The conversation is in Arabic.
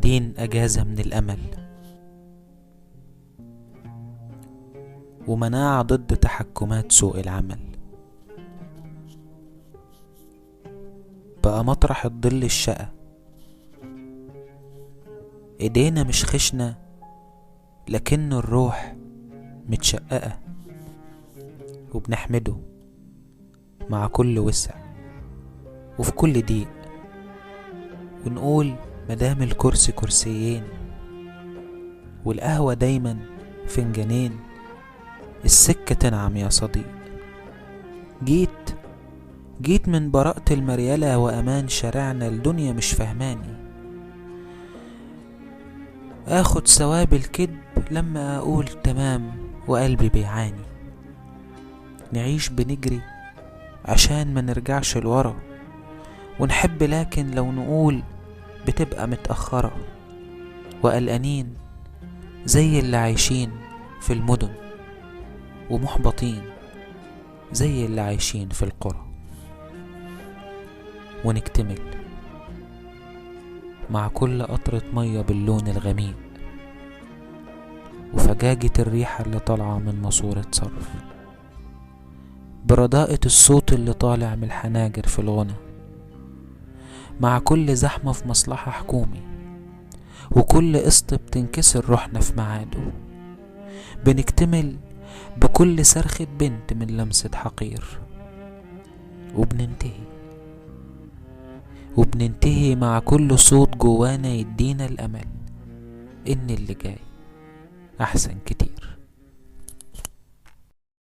واخدين اجازة من الامل، ومناعة ضد تحكمات سوق العمل. بقى مطرح الظل الشقة، ايدينا مش خشنة لكن الروح متشققة، وبنحمده مع كل وسع وفي كل ضيق، ونقول مدام الكرسي كرسيين والقهوة دايما فنجانين، السكة تنعم يا صديق. جيت من براءة المريالة وأمان شارعنا، الدنيا مش فهماني، اخد ثواب الكذب لما اقول تمام وقلبي بيعاني. نعيش بنجري عشان ما نرجعش لورا، ونحب لكن لو نقول بتبقى متأخرة، وقلقانين زي اللي عايشين في المدن، ومحبطين زي اللي عايشين في القرى. ونكتمل مع كل قطرة مية باللون الغميق، وفجاجة الريحة اللي طالعة من ماسورة صرف، برداءة الصوت اللي طالع من الحناجر في الغنى، مع كل زحمة في مصلحة حكومي، وكل قسط بتنكسر روحنا في ميعاده. بنكتمل بكل صرخة بنت من لمسة حقير، وبننتهي مع كل صوت جوانا يدينا الأمل إن اللي جاي أحسن كتير.